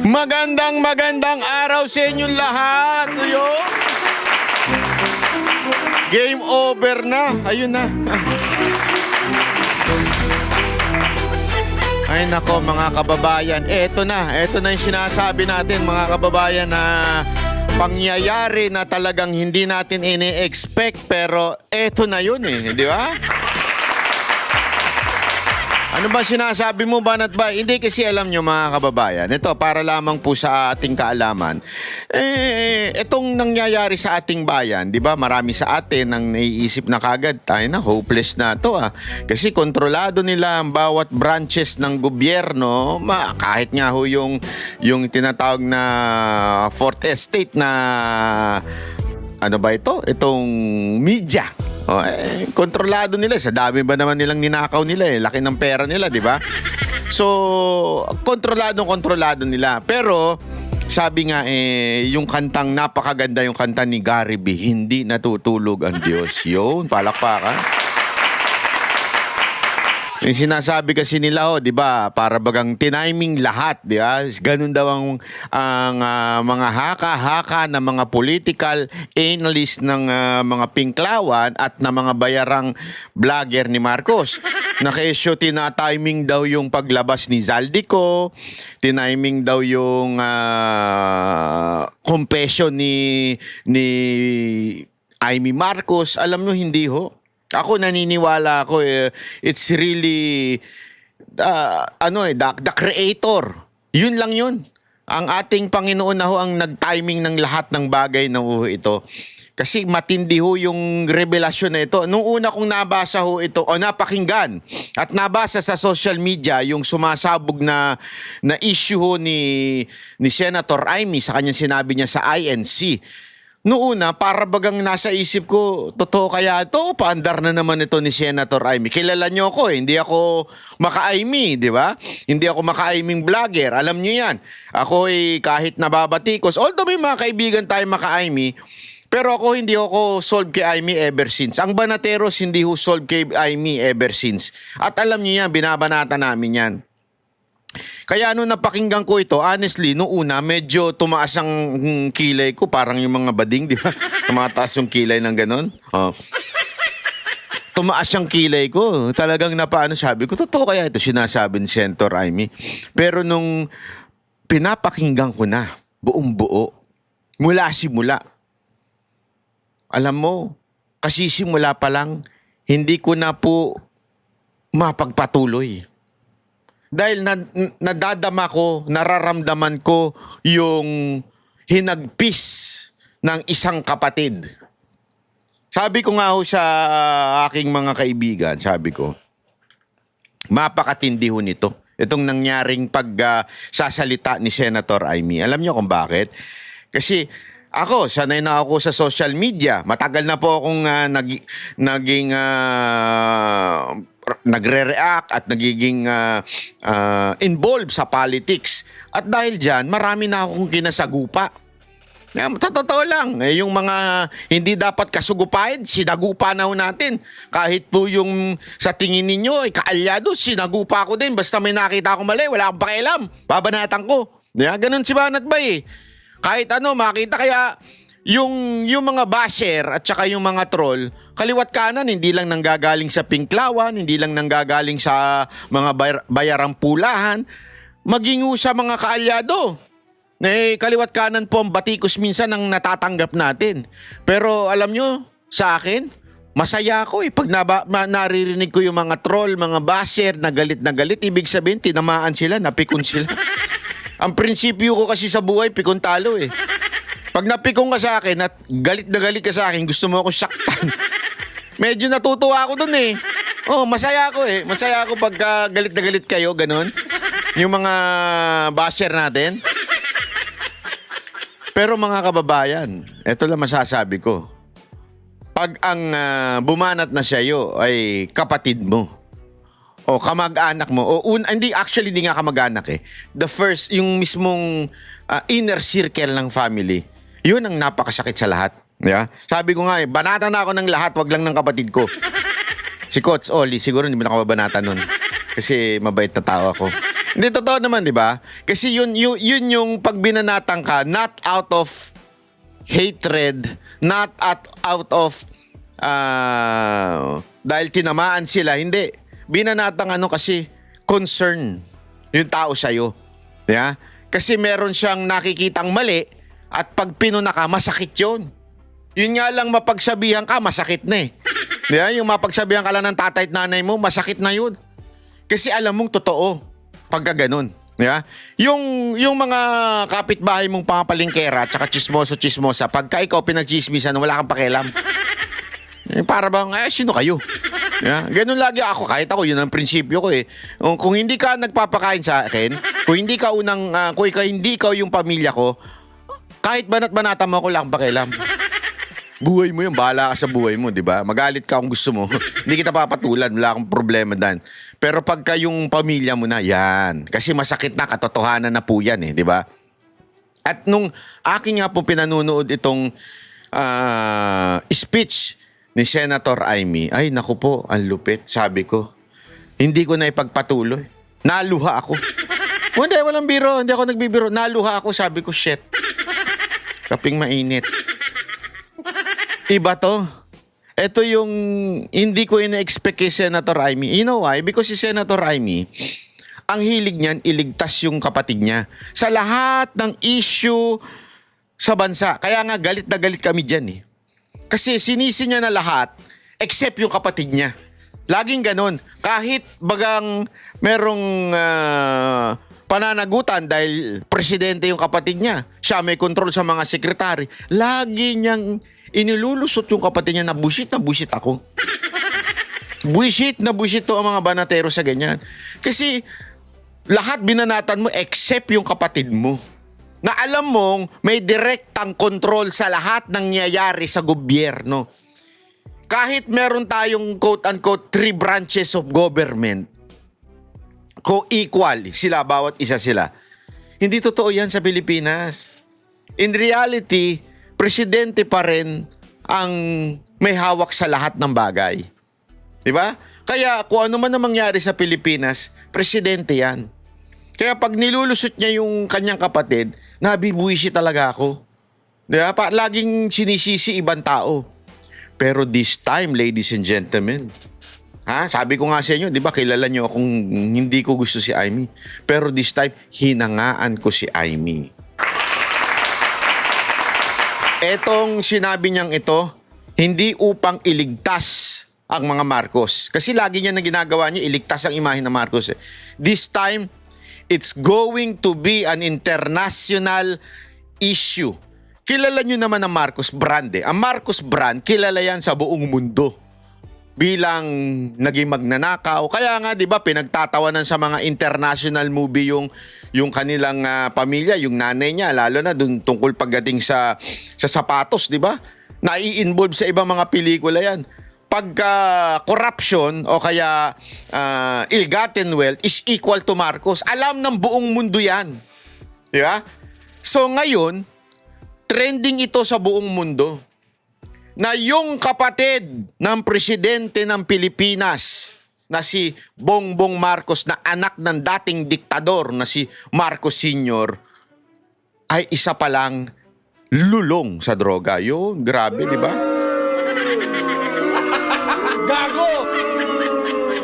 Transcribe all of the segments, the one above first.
Magandang araw sa inyong lahat. Yo. Game over na. Ayun na. Ay nako mga kababayan. Eto na yung sinasabi natin mga kababayan na pangyayari na talagang hindi natin ini-expect pero eto na yun di ba? Ano ba sinasabi mo, Banat Bay? Hindi kasi alam nyo mga kababayan. Ito, para lamang po sa ating kaalaman. Itong nangyayari sa ating bayan, di ba? Marami sa atin ang naiisip na kagad, tayo na, hopeless na to Kasi kontrolado nila ang bawat branches ng gobyerno, kahit nga ho yung tinatawag na Fourth Estate na, ano ba ito? Itong media. Kontrolado nila. Sa dami ba naman nilang ninakaw nila Laki ng pera nila, di ba? So, kontrolado nila. Pero, sabi nga yung kantang napakaganda yung kanta ni Gary B, Hindi Natutulog ang Diyos. Yun, palakpakan. Yung sinasabi kasi nila, di ba, para bagang tiniming lahat, di ba? Ganun daw ang mga haka-haka na mga political analyst ng mga pinklawan at na mga bayarang vlogger ni Marcos. Naka-issue, tina-timing daw yung paglabas ni Zaldico, tiniming daw yung confession ni Amy Marcos. Alam nyo, hindi ho. Ako naniniwala ako it's really the creator. Yun lang yun. Ang ating Panginoon na ho ang nag-timing ng lahat ng bagay na ho ito. Kasi matindi ho yung revelasyon na ito. Nung una kong nabasa ho ito o napakinggan at nabasa sa social media yung sumasabog na issue ho ni Senator Amy sa kanyang sinabi niya sa INC. Noong una, para bagang nasa isip ko, totoo kaya ito? Paandar na naman ito ni Senator Amy. Kilala niyo ako hindi ako maka-Amy, di ba? Hindi ako maka-Aming vlogger. Alam niyo yan. Ako kahit nababatikos, although may mga kaibigan tayo maka-Amy, pero ako hindi ako solve kay Amy ever since. Ang Banateros hindi ho solve kay Amy ever since. At alam niyo yan, binabanata namin yan. Kaya nung napakinggan ko ito, honestly, noong una, medyo tumaas ang kilay ko. Parang yung mga bading, di ba? Tumataas yung kilay ng ganon. Tumaas yung kilay ko. Talagang sabi ko, totoo kaya ito sinasabi ni Senator Amy. Pero nung pinapakinggan ko na, buong buo, mula simula, alam mo, kasi simula pa lang, hindi ko na po mapagpatuloy. Dahil nadadama ko, nararamdaman ko yung hinagpis ng isang kapatid. Sabi ko nga ho sa aking mga kaibigan, sabi ko, mapakatindi ho nito. Itong nangyaring pagsasalita ni Senator Amy. Alam niyo kung bakit? Kasi ako, sanay na ako sa social media. Matagal na po akong naging nagre-react at nagiging involved sa politics. At dahil dyan, marami na akong kinasagupa. Totoo lang, yung mga hindi dapat kasugupain, sinagupa na ho natin. Kahit po yung sa tingin ninyo, kaalyado, sinagupa ko din. Basta may nakita akong mali, wala akong pakialam. Babanatan ko. Ganun si Banat Bay. Kahit makita kaya yung mga basher at saka yung mga troll, kaliwat kanan, hindi lang nanggagaling sa pinklawan, hindi lang nanggagaling sa mga bayarang pulahan, maging sa mga kaalyado. Kaliwat kanan po ang batikos minsan ang natatanggap natin. Pero alam nyo, sa akin, masaya ako pag naririnig ko yung mga troll, mga basher na galit, ibig sabihin, tinamaan sila, napikon sila. Ang prinsipyo ko kasi sa buhay, pikon talo Pag napikong ka sa akin at galit na galit ka sa akin, gusto mo ako saktan. Medyo natutuwa ako dun masaya ako Masaya ako pag galit na galit kayo, ganun. Yung mga basher natin. Pero mga kababayan, eto lang masasabi ko. Pag ang bumanat na sa'yo ay kapatid mo, o kamag-anak mo, hindi nga kamag-anak The first, yung mismong inner circle ng family, yun ang napakasakit sa lahat. Yeah? Sabi ko nga banatan na ako ng lahat, wag lang ng kapatid ko. Si Coach Oli, siguro hindi mo nakababanatan nun. Kasi mabait na tao ako. Hindi, totoo naman, di ba? Kasi yun yung pag binanatang ka, not out of hatred, not out of dahil tinamaan sila, hindi. Binanatang kasi concern yung tao sa'yo. Yeah? Kasi meron siyang nakikitang mali at pag pinuna ka, masakit yun. Yun nga lang mapagsabihan ka, masakit na eh. Yeah? Yung mapagsabihan ka lang ng tatay at nanay mo, masakit na yun. Kasi alam mong totoo pagka ganun. Yeah? Yung mga kapitbahay mong pangapalingkera at saka chismoso-chismosa, pagka ikaw pinagchismisan, wala kang pakialam. Para bang, sino kayo? Yeah? Ganun lagi ako. Kahit ako, yun ang prinsipyo ko eh. Kung hindi ka nagpapakain sa akin, kung hindi ka hindi ikaw yung pamilya ko, kahit banat-banata mo ako, lang pakialam. Buhay mo yun, bahala ka sa buhay mo, di ba? Magalit ka kung gusto mo. Hindi kita papatulan, wala akong problema dan. Pero pagka yung pamilya mo na, yan. Kasi masakit na, katotohanan na po yan eh, di ba? At nung aking nga po pinanunood itong speech ni Senator Amy, ay naku po, ang lupit, sabi ko. Hindi ko na ipagpatuloy. Naluha ako. Hindi, walang biro, hindi ako nagbibiro. Naluha ako, sabi ko, shit. Kaping mainit. Iba to. Ito yung hindi ko ina-expect kay Senator Amy. You know why? Because si Senator Amy, ang hilig niyan, iligtas yung kapatid niya sa lahat ng issue sa bansa. Kaya nga galit na galit kami dyan eh. Kasi sinisi niya na lahat except yung kapatid niya. Laging ganon. Kahit bagang merong pananagutan dahil presidente yung kapatid niya, siya may control sa mga sekretary, lagi niyang inilulusot yung kapatid niya na bullshit ako. Bullshit to ang mga banatero sa ganyan. Kasi lahat binanatan mo except yung kapatid mo. Na alam mong may direktang control sa lahat ng nangyayari sa gobyerno. Kahit meron tayong quote-unquote 3 branches of government, co-equal sila, bawat isa sila. Hindi totoo yan sa Pilipinas. In reality, presidente pa rin ang may hawak sa lahat ng bagay. Diba? Kaya kung ano man ang mangyari sa Pilipinas, presidente yan. Kaya pag nilulusot niya yung kanyang kapatid, nabibuisi talaga ako. Diba? Laging sinisisi ibang tao. Pero this time, ladies and gentlemen, sabi ko nga sa inyo, di ba, kilala niyo akong hindi ko gusto si Amy. Pero this time, hinangaan ko si Amy. Etong sinabi niyang ito, hindi upang iligtas ang mga Marcos. Kasi lagi niya na ginagawa niya, iligtas ang imahe ng Marcos. This time, it's going to be an international issue. Kilala nyo naman ang Marcos brand eh. Ang Marcos brand, kilala yan sa buong mundo. Bilang naging magnanakaw. Kaya nga, di ba, pinagtatawanan sa mga international movie yung kanilang pamilya, yung nanay niya, lalo na dun tungkol pagdating sa sapatos, di ba? Nai-involve sa ibang mga pelikula yan. Pagka corruption o kaya ill-gotten wealth is equal to Marcos. Alam ng buong mundo yan. Di ba? So ngayon, trending ito sa buong mundo na yung kapatid ng presidente ng Pilipinas na si Bongbong Marcos na anak ng dating diktador na si Marcos Sr. ay isa palang lulong sa droga. Yun, grabe, di ba? Gago!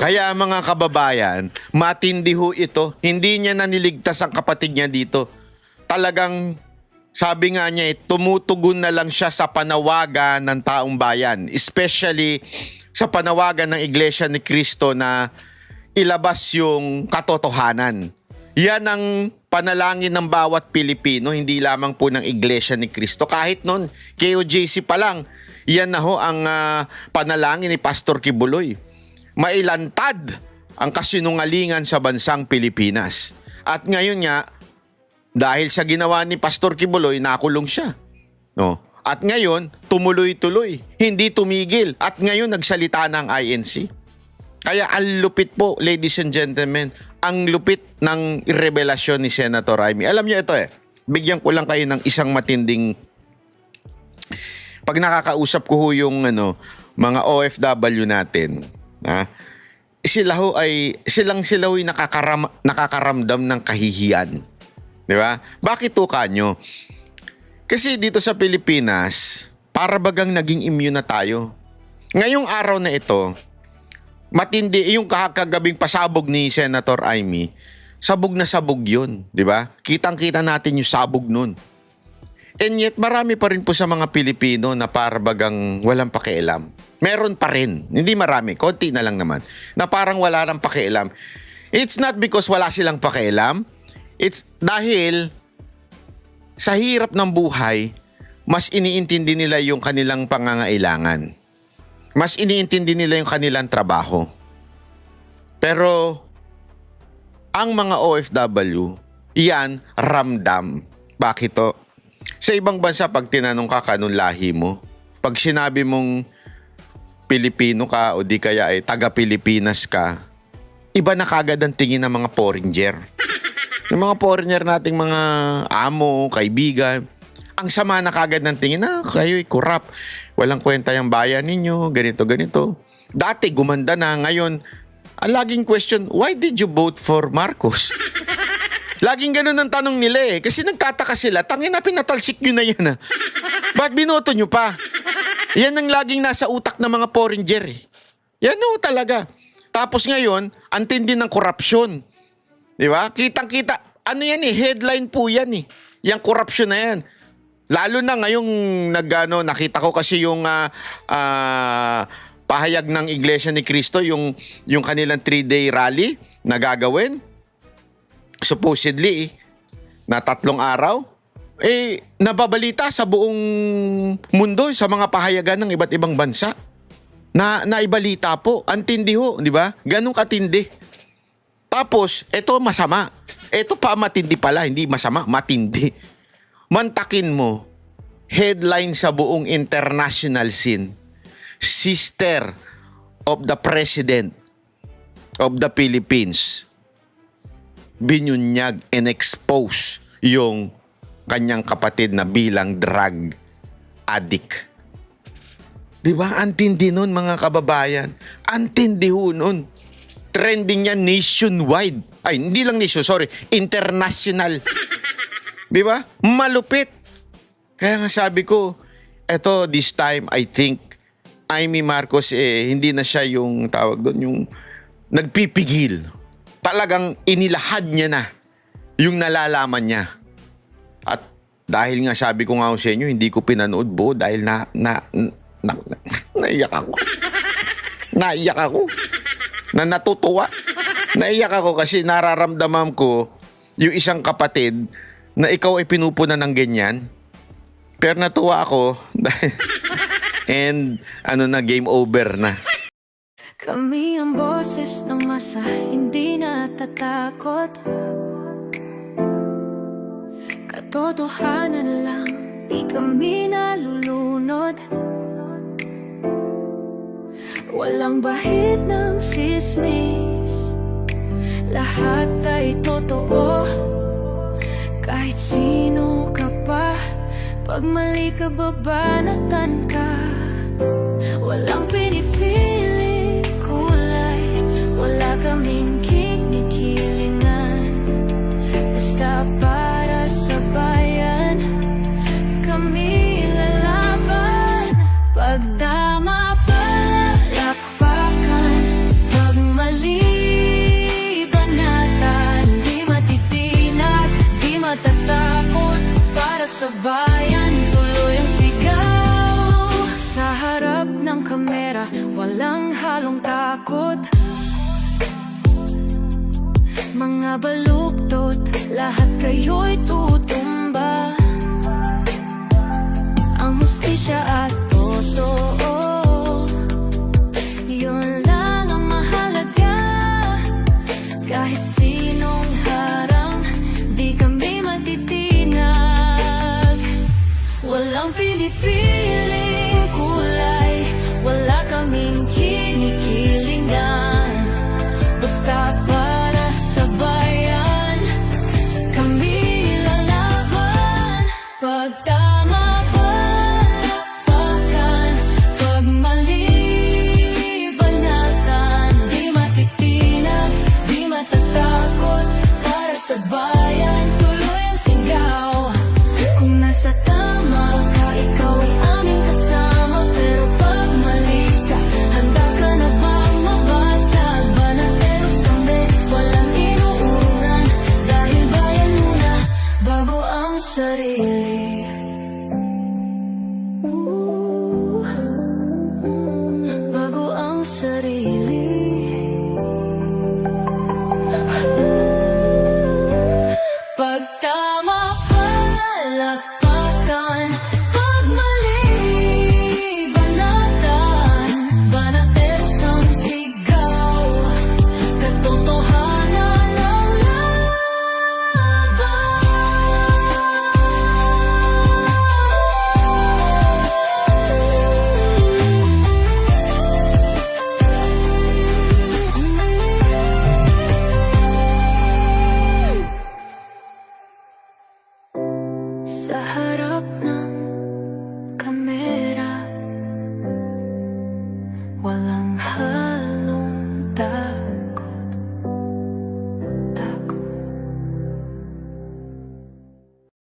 Kaya mga kababayan, matindi ho ito. Hindi niya naniligtas ang kapatid niya dito. Talagang, sabi nga niya, tumutugon na lang siya sa panawagan ng taong bayan. Especially sa panawagan ng Iglesia ni Cristo na ilabas yung katotohanan. Yan ang panalangin ng bawat Pilipino, hindi lamang po ng Iglesia ni Cristo. Kahit noon, KOJC pa lang, yan na ho ang panalangin ni Pastor Kibuloy. Mailantad ang kasinungalingan sa bansang Pilipinas. At ngayon nga, dahil sa ginawa ni Pastor Kibuloy, nakulong siya. No? At ngayon, tumuloy-tuloy. Hindi tumigil. At ngayon, nagsalita ng INC. Kaya ang lupit po, ladies and gentlemen, ang lupit ng revelasyon ni Senator Amy. Alam niyo ito bigyan ko lang kayo ng isang matinding... Pag nakakausap ko yung mga OFW natin, sila ho ay nakakaramdam ng kahihiyan. Di ba? Bakit to kanyo? Kasi dito sa Pilipinas, para bagang naging immune na tayo. Ngayong araw na ito, matindi yung kagabing pasabog ni Senator Amy, sabog na sabog yun, di ba? Kitang-kita natin yung sabog nun. And yet, marami pa rin po sa mga Pilipino na para bagang walang pakialam. Meron pa rin. Hindi marami, konti na lang naman. Na parang wala nang pakialam. It's not because wala silang pakialam. It's dahil sa hirap ng buhay, mas iniintindi nila yung kanilang pangangailangan. Mas iniintindi nila yung kanilang trabaho. Pero, ang mga OFW, iyan ramdam. Bakit to? Sa ibang bansa, pag tinanong ka kanong lahi mo, pag sinabi mong Pilipino ka o di kaya ay taga-Pilipinas ka, iba na kagad ang tingin ng mga foreigner. Yung mga foreigner nating mga amo, kaibigan, ang sama na kagad ng tingin, kayo'y kurap. Walang kwenta yung bayan ninyo, ganito. Dati gumanda na, ngayon, ang laging question, why did you vote for Marcos? Laging ganun ang tanong nila eh. Kasi nagtataka sila, tangina pinatalsik nyo na yan. Ba't binoto nyo pa? Yan ang laging nasa utak ng mga foreigner eh. Yan o talaga. Tapos ngayon, ang tindi ng korupsyon. Di ba? Kitang-kita. Ano yan eh, headline po yan eh. Yang korupsyon na yan. Lalo na ngayong nakita ko kasi yung pahayag ng Iglesia ni Cristo, yung kanilang 3-day rally na gagawin. Supposedly, na 3 araw, nababalita sa buong mundo sa mga pahayagan ng iba't ibang bansa. Naibalita po. Antindi ho, di ba? Ganun katindi. Tapos, ito masama. Ito pa matindi pala, hindi masama, matindi. Mantakin mo, headline sa buong international scene, sister of the President of the Philippines, binunyag and expose yung kanyang kapatid na bilang drug addict. Diba? Antindi nun mga kababayan. Antindi ho nun. Trending yan nationwide. Ay, hindi lang international. Diba? Malupit. Kaya nga sabi ko, this time I think Amy Marcos hindi na siya yung tawag doon, yung nagpipigil. Talagang inilahad niya na yung nalalaman niya. At dahil nga sabi ko nga sa inyo, hindi ko pinanood buo dahil naiyak ako. Naiyak ako. Natutuwa. Naiyak ako kasi nararamdaman ko yung isang kapatid na ikaw ay pinupunan ng ganyan. Pero natuwa ako dahil and game over na. Kami ang boses ng masa, hindi natatakot. Katotohanan lang, di kami nalulunod. Walang bahid ng sismis, lahat ay totoo. Kahit sino ka pa, pag mali ka babanatan ka. Walang pinipili kulay, wala kaming kinikilingan. Basta para sa bayan, kami lalaban. Pagdama palakpakan, pag mali banatan. Di matitinag, di matatakot, para sa bayan tuloy ang sigaw. Sa harap ng kamera, walang halong takot. Mga baluktot, lahat kayo'y tutumba. Ang hustisya at totoo, yun lang ang mahalaga. Kahit sinong harang, di kami matitinag. Walang pinipiling kulay, wala kaming kinikilingan. Basta para sa bayan, kami lalaban. sarili. Bago ang sarili. Pag tama palakpakan, pag mali banatan, banatersang sigaw, katotohanan ang laban. Sa